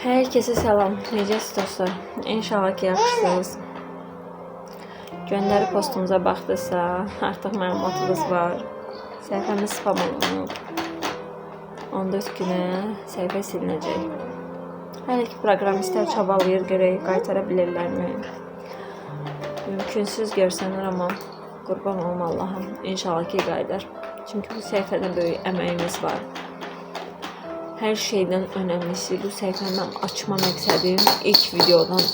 Herkese selam. Necəsiz dostlar? İnşallah ki yaxşısınız. Göndəri postumuza baxdısa, artıq məlumatımız var. Səhifəmiz spam olunub. 14 günə səhifə silinəcək. Hələ ki proqramistlər çabalayır, görək qaytara bilirlərmi? Mümkünsüz görsənir, amma qurban olum Allah'a. İnşallah ki qayıdar. Çünki bu səhifədə böyük əməyimiz var. Her şeyden önemlisi bu səhifəni açma məqsədim ilk videodan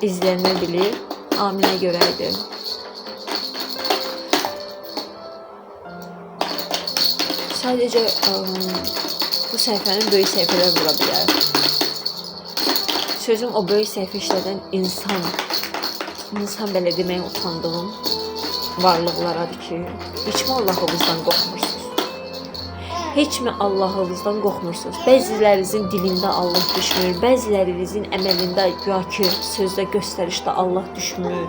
izlənilir. Aminə görəydi. Sadəcə bu səhifənin böyük səhifələr vura bilər. Sözüm o böyük səhifə işlədən insan belə deməyə utandığım varlıqlaradır ki, heç mi Allah'ımızdan qorxmursunuz? Heç mi Allah'ınızdan qorxmursunuz? Bəzilərinizin dilində Allah düşmür, bəzilərinizin əməlində güya ki, sözdə, göstərişdə Allah düşmür.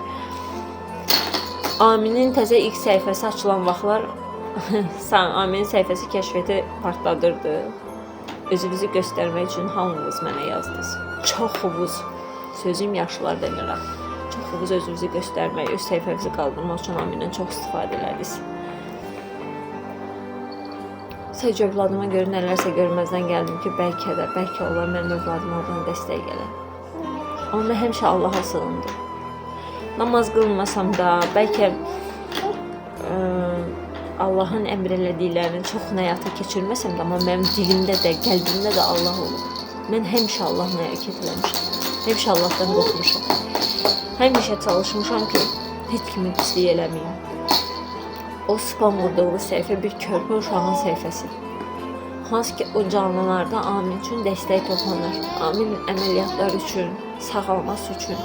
Aminin təzə ilk səhifəsi açılan vaxtlar Aminin səhifəsi kəşfiyyatı partladırdı. Özünüzü göstərmək üçün hamınız mənə yazdınız. Çoxunuz, sözüm yaşlılar demirəm. Çoxunuz özünüzü göstərmək, öz səhifəmizi qaldırmaq üçün Amindən çox istifadə elədiniz. Sadəcə övladıma görə nələrsə görməzdən gəldim ki, bəlkə onlar mənim övladıma oradan dəstək gələr. Amma mən həmişə Allaha sığındım. Namaz qılmasam da, bəlkə Allahın əmr elədiklərinin çoxunu həyata keçirməsəm də, amma mənim dilimdə də, qəlbimdə də Allah olur. Mən həmişə Allahla hərəkət eləmişəm. Həmişə Allahdan qorxmuşam. Həmişə çalışmışam ki, heç kimi pislik eləməyim. O spam vurduğu səhifə bir körpə uşağın səhifəsi. Hansı ki o canlılarda Amin üçün dəstək toplanır. Amin əməliyyatlar üçün, sağalması üçün.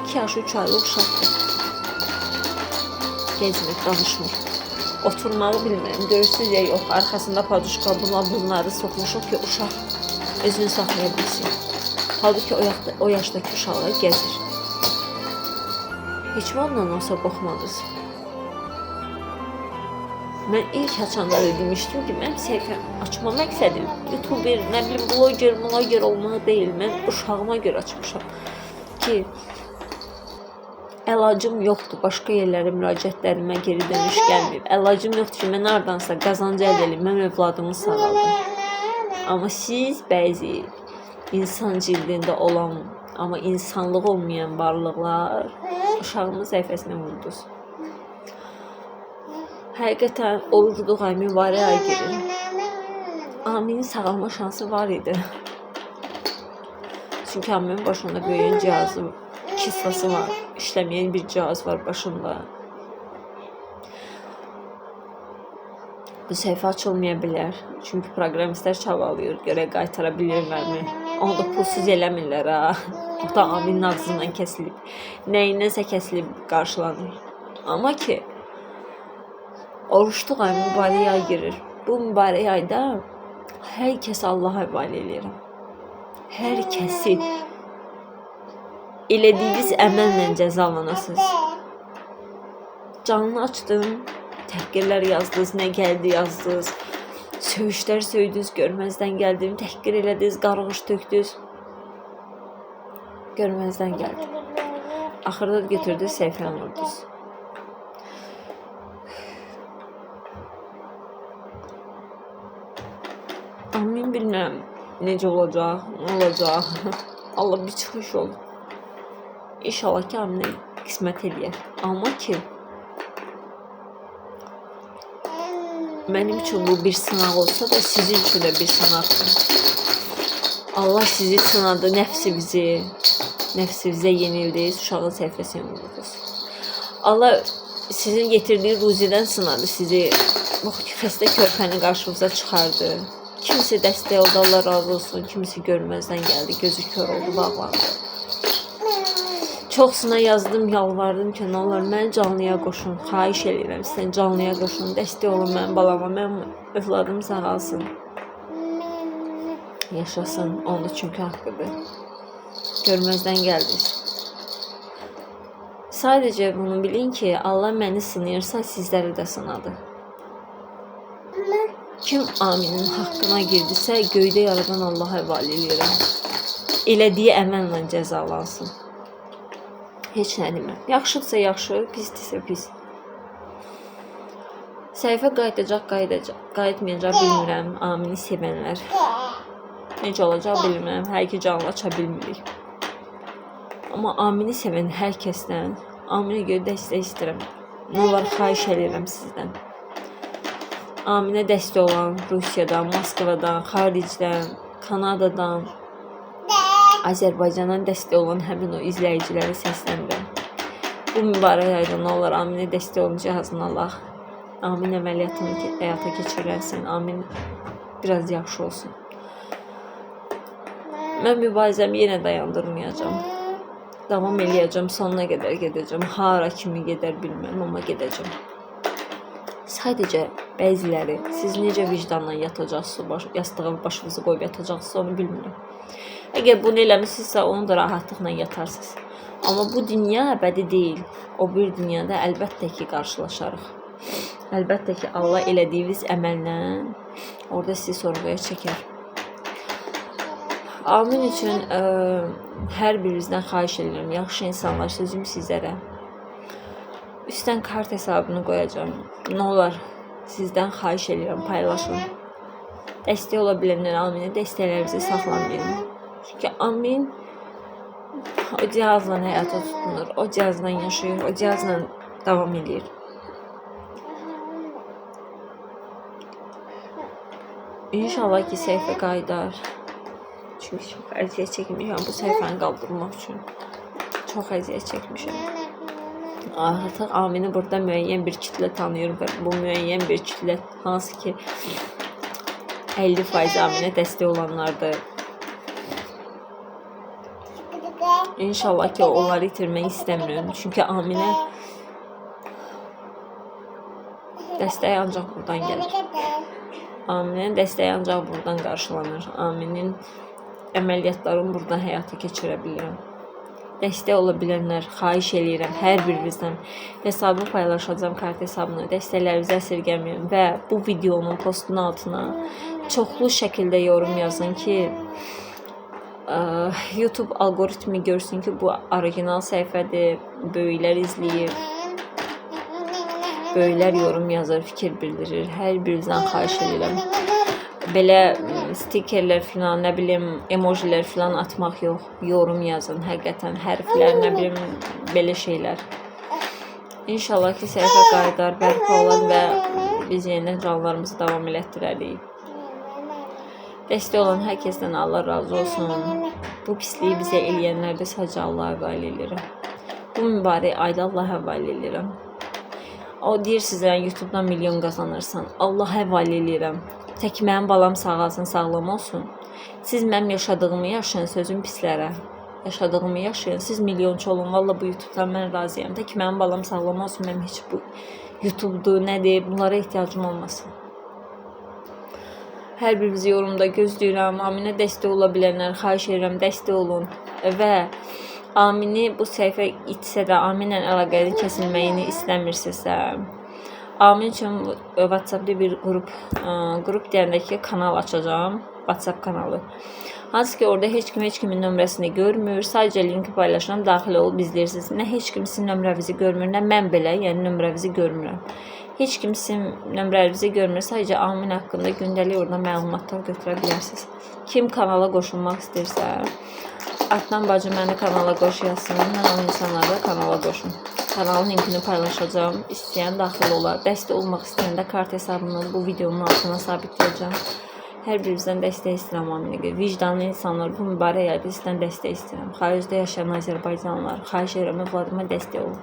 2 yaş 3 aylıq uşaqdır. Gezmir, danışmır. Oturmağı bilmirəm, görürsünüz ya yox. Arxasında paduşka bunları soxmuşuq ki uşaq özünü saxlaya bilsin. Halbuki o yaşdaki uşaqlar gəzir. Heç mi ondan olsa qorxmadınız? Mən ilk açanda da demişdim ki, mənim səhifəmi açma məqsədim YouTuber, nə bilim, blogger olmaq deyil. Mən uşağıma görə açmışam ki, əlacım yoxdur, başqa yerlərə müraciətlərimə geri dönüş gəlməyib. Əlacım yoxdur ki, mən hardansa qazancı əldə edeyim, mən övladımı sağaldım. Amma siz bəzi insan cildində olan, amma insanlığı olmayan varlıqlar uşağımın səhifəsinə vurdunuz. Həqiqətən orucluq ay mübarək ay girir. Aminin sağalma şansı var idi. Çünki Aminin başında böyüyən cihazı, kislası var. İşləməyən bir cihaz var başında. Bu səhifə açılmaya bilər. Çünki proqramistlər çabalıyır. Görək qaytara bilirlərmi? Onu da pulsuz eləmirlər ha. O da Aminin ağzından kəsilib. Nəyinənsə kəsilib qarşılanır. Amma ki, oruçluq ay mübarək ay girir. Bu mübarək ayda hər kəsi Allaha həvalə edirəm. Hər kəsi elədiyiniz əməllə cəzalanasınız. Canını açdım, təhqirlər yazdınız, nə gəldi yazdınız. Söyüşlər söydünüz, görməzdən gəldim, təhqir elədiniz, qarğış tökdünüz. Görməzdən gəldim. Axırda götürdünüz, səhifəni vurdunuz. Amin bilmirəm necə olacaq, nə olacaq. Allah bir çıxış olur. İnşallah ki Aminə qismət eləyər. Amma ki mənim üçün bu bir sınaq olsa da sizin üçün də bir sınaqdır. Allah sizi sınadı, nəfsimizə yenildiniz, uşağın səhifəsini vurdunuz. Allah sizin getirdiyi ruzidən sınadı sizi. Bu xəstə körpəni qarşınıza çıxardı. Kimisi dəstək oldu, Allah razı olsun. Kimisi görməzdən gəldi, gözü kör oldu, bağlandı. Çoxsuna yazdım, yalvardım ki, nə olar, mən canlıya qoşun. Xahiş edirəm sizdən, canlıya qoşun. Dəstək olun mənim balama, mənim övladım sağalsın. Yaşasın, onu çünki haqqıdır. Görməzdən gəldiniz. Sadəcə bunu bilin ki, Allah məni sınayırsa, sizləri də sınadı. Kim Aminin haqqına girdisə, göydə yaradan Allaha həvalə edirəm. elədiyi əməllə cəzalansın. Heç nə deməm. Yaxşıdsa yaxşı, pisdirsə pis. Səhifə qayıdacaq, qayıtmayacaq bilmirəm. Amini sevənlər. Necə olacaq bilmirəm. Hər iki canlı aça bilmirik. Amma Amini sevən hər kəsdən Aminə görə dəstək istəyirəm. Nə olar xahiş edirəm sizdən. Aminə dəstək olan Rusiyadan, Moskvadan, xaricdən, Kanadadan, Azərbaycandan dəstək olan həmin o izləyiciləri səslənirəm. Bu mübarək ayda nə olar Aminə dəstək olun cihazını Allah. Amin əməliyyatını həyata keçirərsən. Amin biraz yaxşı olsun. Mən mübarizəmi yenə dayandırmayacağım. Davam eləyəcəm, sonuna qədər gedəcəm. Hara kimi gedər bilmirəm, amma gedəcəm. Sadəcə bəziləri siz necə vicdanla yatacaqsınız, yastığa başınızı qoyub yatacaqsınız, onu bilmirəm. Əgər bunu eləmişsinizsə, onu da rahatlıqla yatarsınız. Amma bu dünya əbədi deyil. O bir dünyada əlbəttə ki, qarşılaşarıq. Əlbəttə ki, Allah elədiyiniz əməllə orada sizi sorğuya çəkər. Amin üçün hər birinizdən xahiş edirəm. Yaxşı insanlar, sözüm sizlərə. Üstdən kart hesabını qoyacağım. Nə olar sizdən xahiş edirəm, paylaşın. Dəstək ola bilənlər Aminə dəstəklərinizi saxlamayın. Çünki Amin o cihazla həyata tutunur, o cihazla yaşayır, o cihazla davam edir. İnşallah ki səhifə qaydar. Çünki çox əziyyət çəkmişəm bu səhifəni qaldırmaq üçün. Çox əziyyət çəkmişəm. Artıq Amini burada müəyyən bir kitlə tanıyır və bu müəyyən bir kitlə hansı ki 50% Aminə dəstək olanlardır. İnşallah ki onları itirmək istəmirəm. Çünki Aminə dəstək ancaq buradan gəlir. Aminin dəstəyi ancaq buradan qarşılanır. Aminin əməliyyatlarını buradan həyata keçirə bilirəm. Dəstək ola bilənlər, xahiş eləyirəm hər birinizdən. Hesabı paylaşacağım, kart hesabını. Dəstəklərinizi əsirgəməyin və bu videonun postun altına çoxlu şəkildə yorum yazın ki, YouTube algoritmi görsün ki, bu orijinal səhifədir, böyüklər izləyir. Böyüklər yorum yazır, fikir bildirir. Hər birinizdən xahiş edirəm. Belə stikerlər filan, nə bilim, emojilər filan atmaq yox. Yorum yazın, həqiqətən hərflər, nə bilim, belə şeylər. İnşallah ki, səhifə qaydar, bərpa olar və biz yenidən canlarımızı davam elətdirərik. Dəstək olan hər kəsdən Allah razı olsun. Bu pisliyi bizə eləyənlərdə sadəcə Allah'a həvalə edirəm. Bu mübarək ayda Allah'a həvalə edirəm. O deyir sizə YouTube'dan milyon qazanırsan. Allah həvalə edirəm. Tək mənim balam sağalsın, sağlam olsun. Siz mənim yaşadığımı yaşayın, sözüm pislərə. Yaşadığımı yaşayın, siz milyonçu olun. Valla bu YouTube'dan mən razıyam. Tək mənim balam sağlam olsun, mənim heç bu YouTube'dur, nədir, bunlara ehtiyacım olmasın. Hər birinizi yorumda gözləyirəm. Aminə dəstək ola bilənlər, xahiş edirəm, dəstək olun. Və Amini bu səhifə itsə də, Aminlə əlaqənin kəsilməyini istəmirsinizsə, Amin üçün WhatsApp'da bir qrup deyəndəki kanal açacağım, WhatsApp kanalı. Hansı ki orada heç kimin nömrəsini görmür, sadəcə linki paylaşıram, daxil olub izləyirsiniz. Nə heç kim sizin nömrənizi görmür, nə mən belə, yəni nömrənizi görmürəm. Heç kim sizin nömrənizi görmür, sadəcə Amin haqqında gündəlik orada məlumatlar götürə bilərsiniz. Kim kanala qoşulmaq istəyirsə, Adnan bacı məni kanala qoş yazsın, mən o insanlarla kanala qoşum. Kanalın linkini paylaşacağım, istəyən daxil olar. Dəstək olmaq istəyəndə kart hesabını bu videonun altına sabitləyəcəm. Hər birinizdən dəstək istəyirəm Aminə. Vicdanlı insanlar, bu mübarək ayda sizdən dəstək istəyirəm. Xaricdə yaşayan Azərbaycanlılar, xahiş edirəm, övladıma dəstək olun.